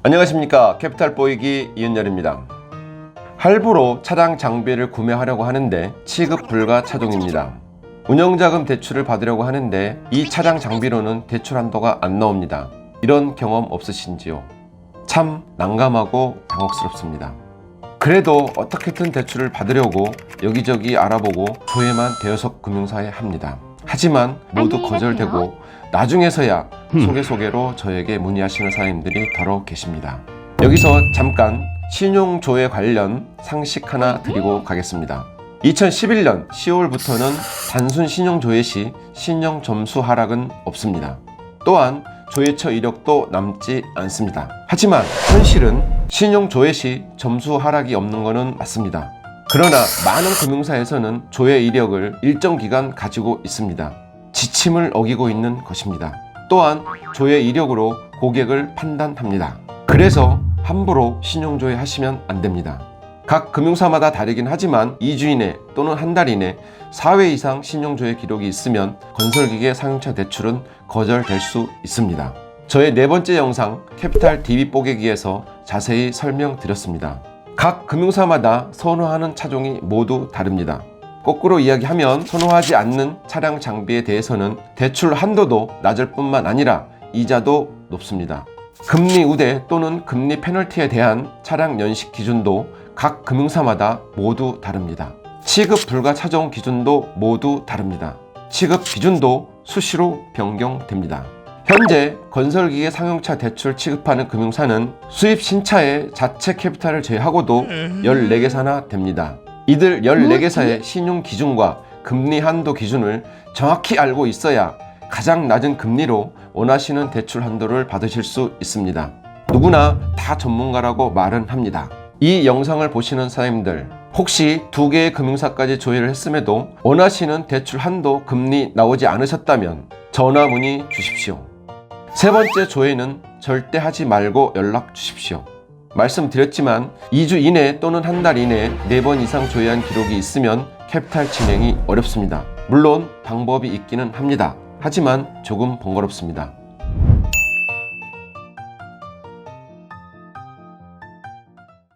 안녕하십니까, 캐피탈 보이기 이은열입니다. 할부로 차량 장비를 구매하려고 하는데 취급 불가 차종입니다. 운영자금 대출을 받으려고 하는데 이 차량 장비로는 대출 한도가 안 나옵니다. 이런 경험 없으신지요? 참 난감하고 당혹스럽습니다. 그래도 어떻게든 대출을 받으려고 여기저기 알아보고 조회만 대여섯 금융사에 합니다. 하지만 모두 거절되고 나중에서야 소개로 저에게 문의하시는 사장님들이 더러 계십니다. 여기서 잠깐 신용조회 관련 상식 하나 드리고 가겠습니다. 2011년 10월부터는 단순 신용조회 시 신용점수 하락은 없습니다. 또한 조회처 이력도 남지 않습니다. 하지만 현실은 신용조회 시 점수 하락이 없는 것은 맞습니다. 그러나 많은 금융사에서는 조회 이력을 일정 기간 가지고 있습니다. 지침을 어기고 있는 것입니다. 또한 조회 이력으로 고객을 판단합니다. 그래서 함부로 신용조회 하시면 안 됩니다. 각 금융사마다 다르긴 하지만 2주 이내 또는 한 달 이내 4회 이상 신용조회 기록이 있으면 건설기계 상용차 대출은 거절될 수 있습니다. 저의 네 번째 영상 캐피탈 DB 뽀개기에서 자세히 설명드렸습니다. 각 금융사마다 선호하는 차종이 모두 다릅니다. 거꾸로 이야기하면 선호하지 않는 차량 장비에 대해서는 대출 한도도 낮을 뿐만 아니라 이자도 높습니다. 금리 우대 또는 금리 페널티에 대한 차량 연식 기준도 각 금융사마다 모두 다릅니다. 취급 불가 차종 기준도 모두 다릅니다. 취급 기준도 수시로 변경됩니다. 현재 건설기계 상용차 대출 취급하는 금융사는 수입 신차의 자체 캐피탈을 제외하고도 14개사나 됩니다. 이들 14개사의 신용 기준과 금리 한도 기준을 정확히 알고 있어야 가장 낮은 금리로 원하시는 대출 한도를 받으실 수 있습니다. 누구나 다 전문가라고 말은 합니다. 이 영상을 보시는 사장님들, 혹시 2개의 금융사까지 조회를 했음에도 원하시는 대출 한도 금리 나오지 않으셨다면 전화 문의 주십시오. 세 번째 조회는 절대 하지 말고 연락 주십시오. 말씀드렸지만 2주 이내 또는 한 달 이내에 4번 이상 조회한 기록이 있으면 캐피탈 진행이 어렵습니다. 물론 방법이 있기는 합니다. 하지만 조금 번거롭습니다.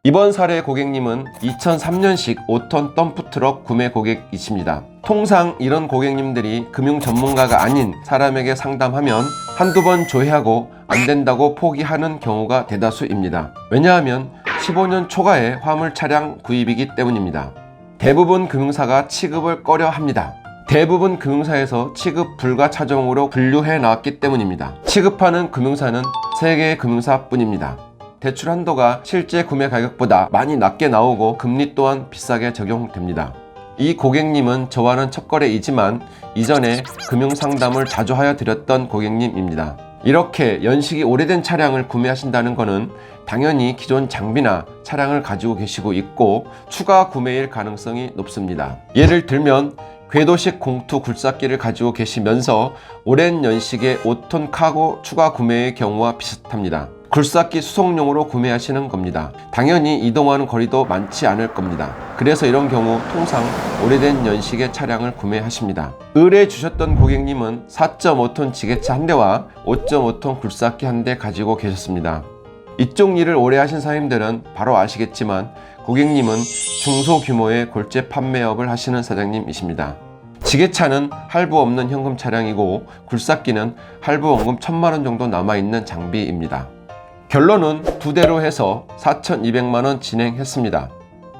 이번 사례 고객님은 2003년식 5톤 덤프트럭 구매 고객이십니다. 통상 이런 고객님들이 금융 전문가가 아닌 사람에게 상담하면 한두 번 조회하고 안 된다고 포기하는 경우가 대다수입니다. 왜냐하면 15년 초과의 화물 차량 구입이기 때문입니다. 대부분 금융사가 취급을 꺼려 합니다. 대부분 금융사에서 취급 불가 차종으로 분류해 나왔기 때문입니다. 취급하는 금융사는 3개의 금융사뿐입니다. 대출 한도가 실제 구매 가격보다 많이 낮게 나오고 금리 또한 비싸게 적용됩니다. 이 고객님은 저와는 첫 거래이지만 이전에 금융상담을 자주 하여 드렸던 고객님입니다. 이렇게 연식이 오래된 차량을 구매하신다는 것은 당연히 기존 장비나 차량을 가지고 계시고 있고 추가 구매일 가능성이 높습니다. 예를 들면 궤도식 공투 굴삭기를 가지고 계시면서 오랜 연식의 5톤 카고 추가 구매의 경우와 비슷합니다. 굴삭기 수송용으로 구매하시는 겁니다. 당연히 이동하는 거리도 많지 않을 겁니다. 그래서 이런 경우 통상 오래된 연식의 차량을 구매하십니다. 의뢰 주셨던 고객님은 4.5톤 지게차 한 대와 5.5톤 굴삭기 한 대 가지고 계셨습니다. 이쪽 일을 오래 하신 사장님들은 바로 아시겠지만 고객님은 중소규모의 골재 판매업을 하시는 사장님이십니다. 지게차는 할부 없는 현금 차량이고 굴삭기는 할부 원금 1,000만원 정도 남아있는 장비입니다. 결론은 2대로 해서 4,200만원 진행했습니다.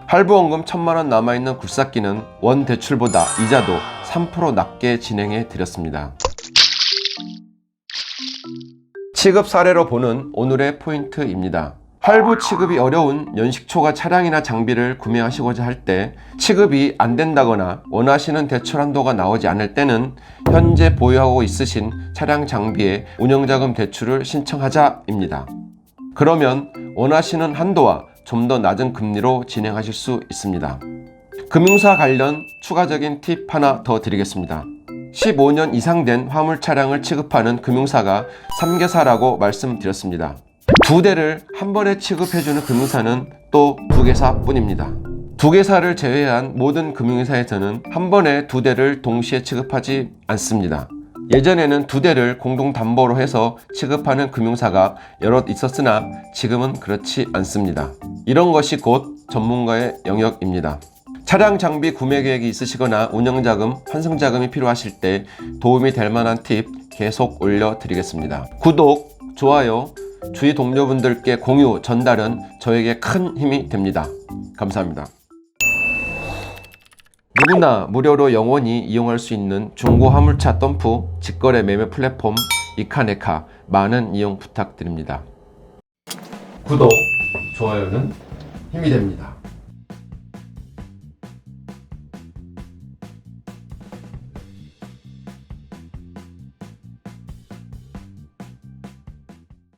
할부 원금 1,000만원 남아있는 굴삭기는 원 대출보다 이자도 3% 낮게 진행해 드렸습니다. 취급 사례로 보는 오늘의 포인트입니다. 할부 취급이 어려운 연식 초과 차량이나 장비를 구매하시고자 할 때 취급이 안 된다거나 원하시는 대출 한도가 나오지 않을 때는 현재 보유하고 있으신 차량 장비에 운영자금 대출을 신청하자입니다. 그러면 원하시는 한도와 좀 더 낮은 금리로 진행하실 수 있습니다. 금융사 관련 추가적인 팁 하나 더 드리겠습니다. 15년 이상 된 화물 차량을 취급하는 금융사가 3개사라고 말씀드렸습니다. 2대를 한 번에 취급해주는 금융사는 또 2개사 뿐입니다. 2개사를 제외한 모든 금융회사에서는 한 번에 2대를 동시에 취급하지 않습니다. 예전에는 2대를 공동담보로 해서 취급하는 금융사가 여럿 있었으나 지금은 그렇지 않습니다. 이런 것이 곧 전문가의 영역입니다. 차량 장비 구매 계획이 있으시거나 운영자금, 환승자금이 필요하실 때 도움이 될 만한 팁 계속 올려드리겠습니다. 구독, 좋아요, 주위 동료분들께 공유, 전달은 저에게 큰 힘이 됩니다. 감사합니다. 누구나 무료로 영원히 이용할 수 있는 중고 화물차 덤프 직거래 매매 플랫폼 이카네카 많은 이용 부탁드립니다. 구독, 좋아요는 힘이 됩니다.